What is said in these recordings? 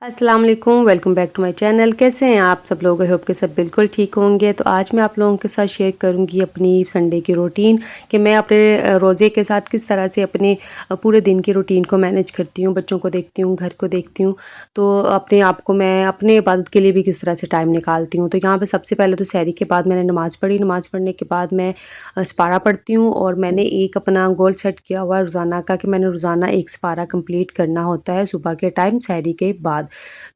अस्सलाम वालेकुम, welcome back to my channel. कैसे हैं आप सब लोग? आई होप के सब बिल्कुल ठीक होंगे। तो आज मैं आप लोगों के साथ शेयर करूंगी अपनी संडे की रूटीन कि मैं अपने रोज़े के साथ किस तरह से अपने पूरे दिन की रूटीन को मैनेज करती हूँ। बच्चों को देखती हूँ, घर को देखती हूँ, तो अपने आप को मैं अपने इबादत के लिए भी किस तरह से टाइम निकालती हूँ। तो यहाँ पर सबसे पहले तो सहरी के बाद मैंने नमाज़ पढ़ी। नमाज़ पढ़ने के बाद मैं सपारा पढ़ती हूँ और मैंने एक अपना गोल सेट किया हुआ है रोज़ाना का कि मैंने रोज़ाना एक सपारा कंप्लीट करना होता है सुबह के टाइम सहरी के बाद।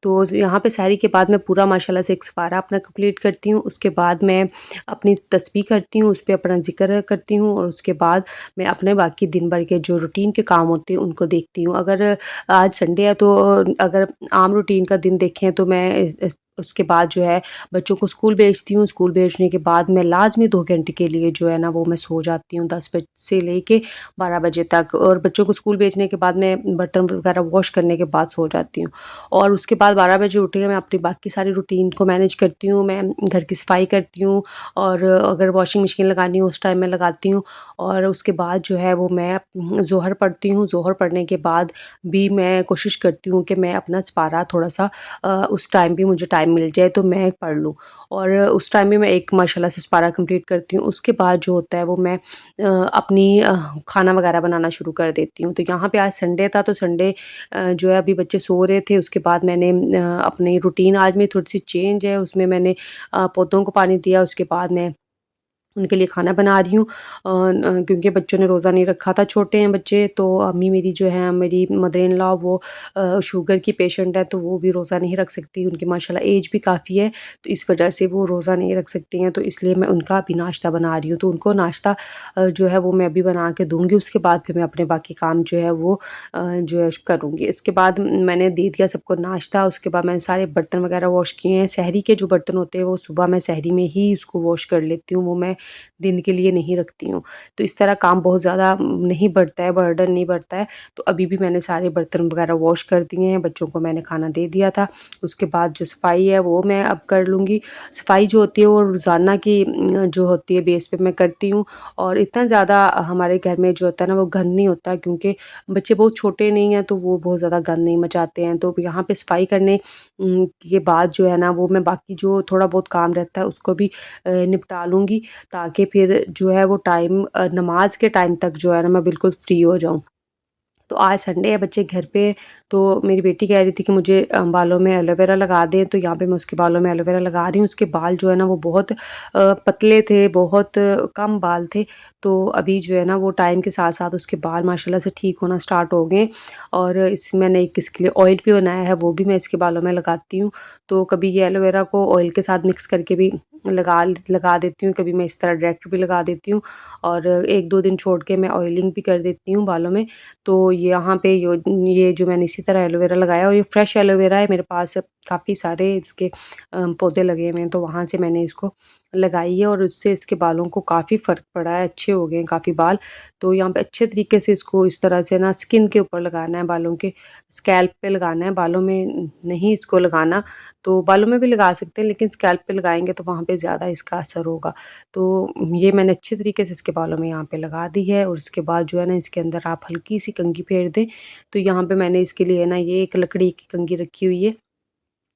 तो यहाँ पे सहरी के बाद मैं पूरा माशाल्लाह से एक सपारा अपना कंप्लीट करती हूँ। उसके बाद मैं अपनी तस्बीह करती हूँ, उस पे अपना ज़िक्र करती हूँ और उसके बाद मैं अपने बाकी दिन भर के जो रूटीन के काम होते हैं उनको देखती हूँ। अगर आज संडे है तो अगर आम रूटीन का दिन देखें तो मैं उसके बाद जो है बच्चों को स्कूल भेजती हूँ। स्कूल भेजने के बाद मैं लाज़मी 2 घंटे के लिए जो है ना वो मैं सो जाती हूँ 10 बजे से लेके 12 बजे तक, और बच्चों को स्कूल भेजने के बाद मैं बर्तन वगैरह वॉश करने के बाद सो जाती हूँ। और उसके बाद 12 बजे उठ के मैं अपनी बाकी सारी रूटीन को मैनेज करती हूँ। मैं घर की सफाई करती हूँ और अगर वॉशिंग मशीन लगानी हो उस टाइम मैं लगाती हूँ। और उसके बाद जो है वो मैं ज़ोहर पढ़ती हूँ। ज़ोहर पढ़ने के बाद भी मैं कोशिश करती हूँ कि मैं अपना सपारा थोड़ा-सा उस टाइम भी मुझे टाइम मिल जाए तो मैं पढ़ लूँ, और उस टाइम भी मैं एक माशाल्लाह से सपारा कंप्लीट करती हूँ। उसके बाद जो होता है वो मैं अपनी खाना वगैरह बनाना शुरू कर देती हूँ। तो यहाँ पे आज संडे था तो संडे जो है अभी बच्चे सो रहे थे, उसके बाद मैंने अपनी रूटीन आज में थोड़ी-सी चेंज है, उसमें मैंने पौधों को पानी दिया, उसके बाद मैं उनके लिए खाना बना रही हूँ। क्योंकि बच्चों ने रोज़ा नहीं रखा था, छोटे हैं बच्चे, तो अम्मी मेरी जो है मेरी मदर इन लॉ वो शुगर की पेशेंट है, तो वो भी रोज़ा नहीं रख सकती। उनकी माशाल्लाह एज भी काफ़ी है, तो इस वजह से वो रोज़ा नहीं रख सकती हैं, तो इसलिए मैं उनका भी नाश्ता बना रही हूँ। तो उनको नाश्ता जो है वो मैं अभी बना के दूँगी, उसके बाद फिर मैं अपने बाकी काम जो है वो जो है करूँगी। इसके बाद मैंने दे दिया सबको नाश्ता, उसके बाद मैंने सारे बर्तन वगैरह वॉश किए हैं। सहरी के जो बर्तन होते हैं वो सुबह मैं सहरी में ही उसको वॉश कर लेती हूँ, वो मैं दिन के लिए नहीं रखती हूँ। तो इस तरह काम बहुत ज़्यादा नहीं बढ़ता है, बर्डन नहीं बढ़ता है। तो अभी भी मैंने सारे बर्तन वगैरह वॉश कर दिए हैं, बच्चों को मैंने खाना दे दिया था। उसके बाद जो सफाई है वो मैं अब कर लूँगी। सफाई जो होती है वो रोज़ाना की जो होती है बेस पे मैं करती हूँ, और इतना ज़्यादा हमारे घर में जो होता है ना वो गंद नहीं होता, क्योंकि बच्चे बहुत छोटे नहीं हैं तो वो बहुत ज़्यादा गंद नहीं मचाते हैं। तो यहाँ पे सफाई करने के बाद जो है ना वो मैं बाकी जो थोड़ा बहुत काम रहता है उसको भी निपटा लूँगी, ताकि फिर जो है वो टाइम नमाज के टाइम तक जो है ना मैं बिल्कुल फ्री हो जाऊँ। तो आज संडे है, बच्चे घर पे हैं, तो मेरी बेटी कह रही थी कि मुझे बालों में एलोवेरा लगा दें, तो यहाँ पे मैं उसके बालों में एलोवेरा लगा रही हूँ। उसके बाल जो है ना वो बहुत पतले थे, बहुत कम बाल थे, तो अभी जो है ना वो टाइम के साथ-साथ उसके बाल माशाल्लाह से ठीक होना स्टार्ट हो गए। और मैंने एक इसके लिए ऑयल भी बनाया है, वो भी मैं इसके बालों में लगाती हूँ। तो कभी ये एलोवेरा को ऑयल के साथ मिक्स करके भी लगा देती हूँ, कभी मैं इस तरह डायरेक्ट भी लगा देती हूँ, और 1-2 दिन छोड़ के मैं ऑयलिंग भी कर देती हूँ बालों में। तो यहाँ पे ये जो मैंने इसी तरह एलोवेरा लगाया, और ये फ्रेश एलोवेरा है मेरे पास, काफ़ी सारे इसके पौधे लगे हुए हैं, तो वहाँ से मैंने इसको लगाई है और उससे इसके बालों को काफ़ी फ़र्क पड़ा है, अच्छे हो गए हैं काफ़ी बाल। तो यहाँ पे अच्छे तरीके से इसको इस तरह से ना स्किन के ऊपर लगाना है, बालों के स्कैल्प पे लगाना है, बालों में नहीं इसको लगाना। तो बालों में भी लगा सकते हैं लेकिन स्कैल्प पे लगाएँगे तो वहाँ पे ज़्यादा इसका असर होगा। तो ये मैंने अच्छे तरीके से इसके बालों में यहाँ पे लगा दी है, और उसके बाद जो है ना इसके अंदर आप हल्की सी कंघी फेर दें। तो यहाँ पे मैंने इसके लिए ना ये एक लकड़ी की कंघी रखी हुई है,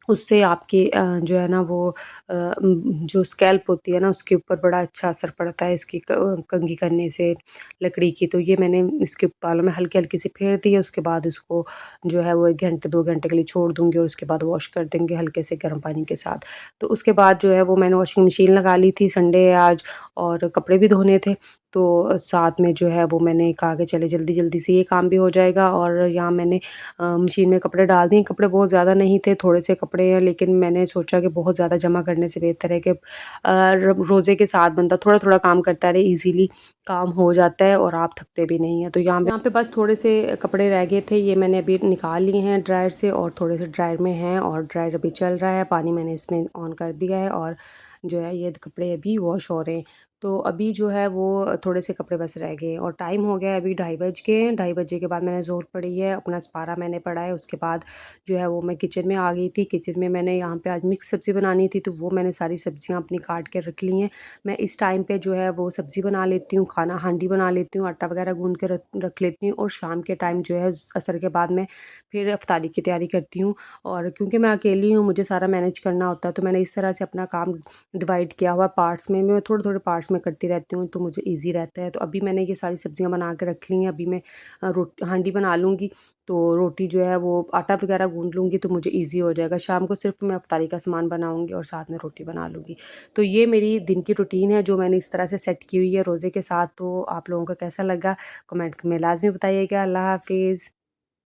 उससे आपकी जो है ना वो जो स्कैल्प होती है ना उसके ऊपर बड़ा अच्छा असर पड़ता है इसकी कंघी करने से लकड़ी की। तो ये मैंने इसके बालों में हल्की-हल्की सी फेर दी है, उसके बाद इसको जो है वो 1 घंटे 2 घंटे के लिए छोड़ दूँगी, और उसके बाद वॉश कर देंगे हल्के से गर्म पानी के साथ। तो उसके बाद जो है वो मैंने वॉशिंग मशीन लगा ली थी, संडे है आज और कपड़े भी धोने थे। तो साथ में जो है वो मैंने कहा कि चले जल्दी-जल्दी से ये काम भी हो जाएगा, और यहाँ मैंने मशीन में कपड़े डाल दिए। कपड़े बहुत ज़्यादा नहीं थे, थोड़े से कपड़े हैं, लेकिन मैंने सोचा कि बहुत ज़्यादा जमा करने से बेहतर है कि रोज़े के साथ बंदा थोड़ा-थोड़ा काम करता रहे, ईज़िली काम हो जाता है और आप थकते भी नहीं हैं। तो यहाँ पे बस थोड़े से कपड़े रह गए थे, ये मैंने अभी निकाल लिए हैं ड्रायर से, और थोड़े से ड्रायर में हैं, और ड्रायर अभी चल रहा है, पानी मैंने इसमें ऑन कर दिया है, और जो है ये कपड़े अभी वॉश हो रहे हैं। तो अभी जो है वो थोड़े से कपड़े बस रह गए हैं और टाइम हो गया है अभी 2:30 बज गए हैं। 2:30 बजे के बाद मैंने ज़ोर पड़ी है, अपना सपारा मैंने पढ़ा है। उसके बाद जो है वो मैं किचन में आ गई थी। किचन में मैंने यहाँ पे आज मिक्स सब्ज़ी बनानी थी, तो वो मैंने सारी सब्ज़ियाँ अपनी काट के रख ली हैं। मैं इस टाइम पे जो है वो सब्ज़ी बना लेती हूँ, खाना हांडी बना लेती हूँ, आटा वगैरह गूँध के रख रख लेती हूँ और शाम के टाइम जो है असर के बाद मैं फिर इफ्तारी की तैयारी करती हूँ। और क्योंकि मैं अकेली हूँ, मुझे सारा मैनेज करना होता है, तो मैंने इस तरह से अपना काम डिवाइड किया हुआ पार्ट्स में। मैं थोड़े-थोड़े पार्ट्स में करती रहती हूँ, तो मुझे ईज़ी रहता है। तो अभी मैंने ये सारी सब्ज़ियाँ बना के रख ली हैं। अभी मैं हांडी बना लूँगी, तो रोटी जो है वो आटा वगैरह गूँध लूँगी, तो मुझे ईज़ी हो जाएगा। शाम को सिर्फ़ मैं इफ्तारी का सामान बनाऊँगी और साथ में रोटी बना लूँगी। तो ये मेरी दिन की रूटीन है जो मैंने इस तरह से सेट की हुई है रोज़े के साथ। तो आप लोगों को कैसा लगा कमेंट में लाज़मी बताइएगा। अल्लाह हाफ़िज़।